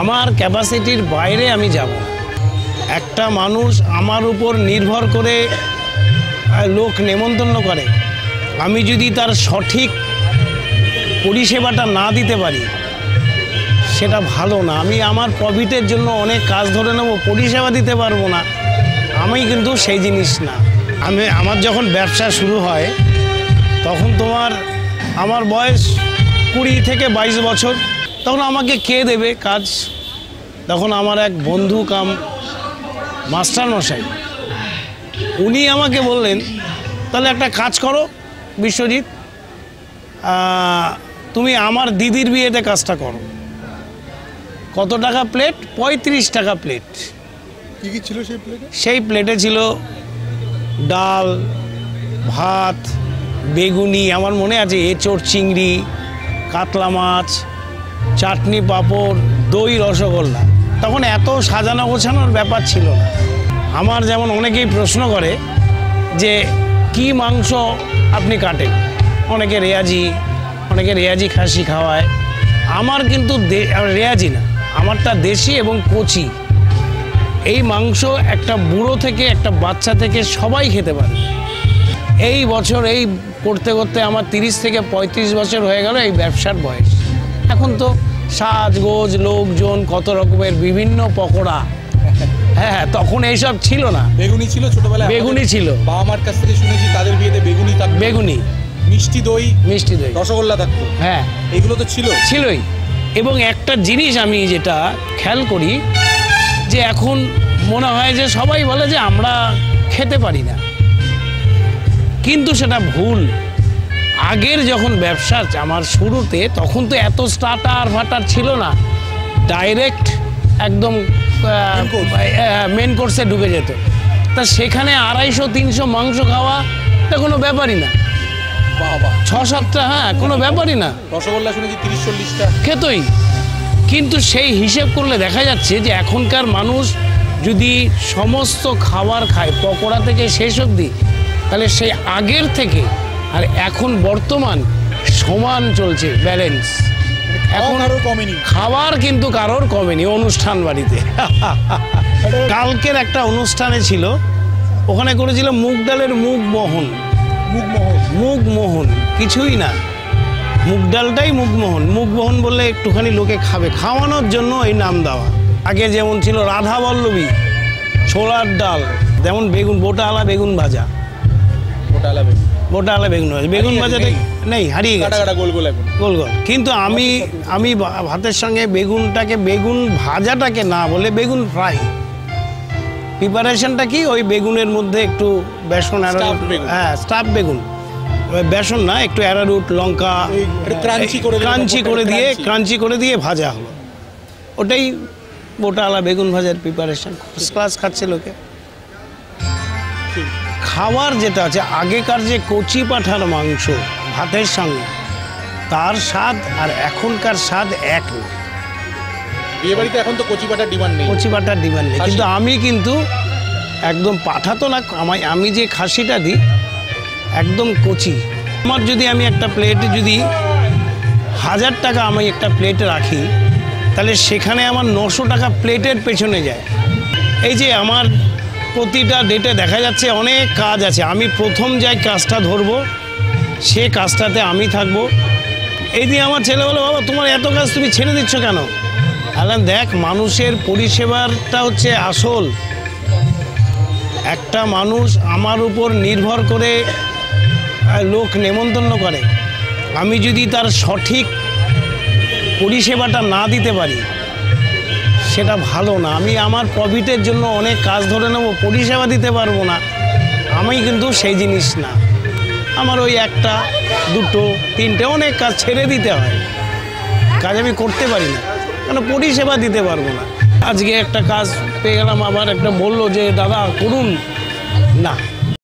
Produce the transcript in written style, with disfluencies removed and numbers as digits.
আমার ক্যাপাসিটির বাইরে আমি যাব। একটা মানুষ আমার উপর নির্ভর করে লোক নেমন্তন্ন করে, আমি যদি তার সঠিক পরিষেবাটা না দিতে পারি সেটা ভালো না। আমি আমার প্রফিটের জন্য অনেক কাজ ধরে নেব, পরিষেবা দিতে পারবো না, আমি কিন্তু সেই জিনিস না। আমার যখন ব্যবসা শুরু হয় তখন আমার বয়স 20 থেকে 22 বছর। তখন আমাকে কে দেবে কাজ? তখন আমার এক বন্ধু কাম মাস্টার মশাই, উনি আমাকে বললেন, তাহলে একটা কাজ করো বিশ্বজিৎ, তুমি আমার দিদির বিয়েতে কাজটা করো। কত টাকা প্লেট? 35 টাকা প্লেট। কী কী ছিল সেই প্লেটে? সেই প্লেটে ছিল ডাল, ভাত, বেগুনি, আমার মনে আছে, এঁচোড়, চিংড়ি, কাতলা মাছ, চাটনি, পাঁপড়, দই, রসগোল্লা। তখন এত সাজানো গোছানোর ব্যাপার ছিল না। আমার যেমন অনেকেই প্রশ্ন করে যে কি মাংস আপনি কাটেন, অনেকে রেয়াজি খাসি খাওয়ায়। আমার কিন্তু রেয়াজি না, আমারটা দেশি এবং কচি। এই মাংস একটা বুড়ো থেকে একটা বাচ্চা থেকে সবাই খেতে পারে। এই বছর এই করতে করতে আমার 30 থেকে 35 বছর হয়ে গেল এই ব্যবসার বয়স। এখন তো সাজগোজ, লোকজন, কত রকমের বিভিন্ন পকোড়া। হ্যাঁ, তখন এইসব ছিল না। বেগুনি ছিল ছোটবেলায়, বেগুনি ছিল, বাবা মার কাছ থেকে শুনেছি তাদের বিয়েতে বেগুনি থাকতো, বেগুনি, মিষ্টি দই, রসগোল্লা থাকতো। হ্যাঁ, এগুলো তো ছিলই। এবং একটা জিনিস আমি যেটা খেয়াল করি যে এখন মনে হয় যে সবাই বলে যে আমরা খেতে পারি না, কিন্তু সেটা ভুল। আগের যখন ব্যবসা আমার শুরুতে, তখন তো এত স্টার্টার ফাটার ছিল না, ডাইরেক্ট একদম মেন কোর্সে ঢুকে যেত। তা সেখানে 250-300 মাংস খাওয়া এটা কোনো ব্যাপারই না। বাবা, 6-7টা, হ্যাঁ, কোনো ব্যাপারই না। রসগোল্লা শুনেছি 30-40টা খেতই। কিন্তু সেই হিসেব করলে দেখা যাচ্ছে যে এখনকার মানুষ যদি সমস্ত খাবার খায় পকোড়া থেকে শেষ অবধি, তাহলে সেই আগের থেকে আর এখন বর্তমান সমান চলছে, ব্যালেন্স। এখন আরও কমেনি খাবার, কিন্তু কারোর কমেনি। অনুষ্ঠান বাড়িতে কালকের একটা অনুষ্ঠানে ছিল, ওখানে করেছিল মুগ ডালের মুগমোহন। কিছুই না, মুগ ডালটাই মুগমোহন বললে একটুখানি লোকে খাবে, খাওয়ানোর জন্য এই নাম দেওয়া। আগে যেমন ছিল রাধা বল্লভী, ছোলার ডাল, যেমন বেগুন, বোটাওয়ালা বেগুন ভাজা, বেগুন ভাজাটা নেই, হারিয়ে গেছে, গোল গোল। কিন্তু আমি ভাতের সঙ্গে বেগুন ভাজাটাকে না বলে বেগুন ফ্রাই। প্রিপারেশনটা কি? ওই বেগুনের মধ্যে একটু বেসন, হ্যাঁ, স্টাফ বেগুন, বেসন না, একটু অ্যারারুট, লঙ্কা ক্রাঞ্চি করে দিয়ে ভাজা হলো। ওটাই বোটাওয়ালা বেগুন ভাজার প্রিপারেশন। ফার্স্ট ক্লাস খাচ্ছে লোকে। খাবার যেটা আছে, আগেকার যে কচি পাঁঠার মাংস ভাতের সঙ্গে, তার স্বাদ আর এখনকার স্বাদ এক না। বিয়েবাড়িতে এখন তো কচি পাঁঠার ডিমান্ড নেই, কিন্তু আমি কিন্তু একদম পাঁঠা তো না, আমি যে খাসিটা দিই একদম কচি। আমার যদি আমি একটা প্লেটে যদি 1000 টাকা আমি একটা প্লেটে রাখি, তাহলে সেখানে আমার 900 টাকা প্লেটের পেছনে যায়। এই যে আমার প্রতিটা ডেটে দেখা যাচ্ছে অনেক কাজ আছে, আমি প্রথম যাই কাজটা ধরবো, সে কাজটাতে আমি থাকবো। এই দিয়ে আমার ছেলে বলে, বাবা তোমার এত কাজ তুমি ছেড়ে দিচ্ছ কেন? বললাম, দেখ, মানুষের পরিষেবাটা হচ্ছে আসল। একটা মানুষ আমার উপর নির্ভর করে লোক নেমন্তন্ন করে, আমি যদি তার সঠিক পরিষেবাটা না দিতে পারি সেটা ভালো না। আমি আমার প্রফিটের জন্য অনেক কাজ ধরে নেব, পরিষেবা দিতে পারবো না, আমি কিন্তু সেই জিনিস না। আমার ওই 1টা 2টো 3টে অনেক কাজ ছেড়ে দিতে হয়, কাজ আমি করতে পারি না, কেন পরিষেবা দিতে পারবো না। আজকে একটা কাজ পেয়ে গেলাম, আবার একটা বললো যে দাদা করুন, না,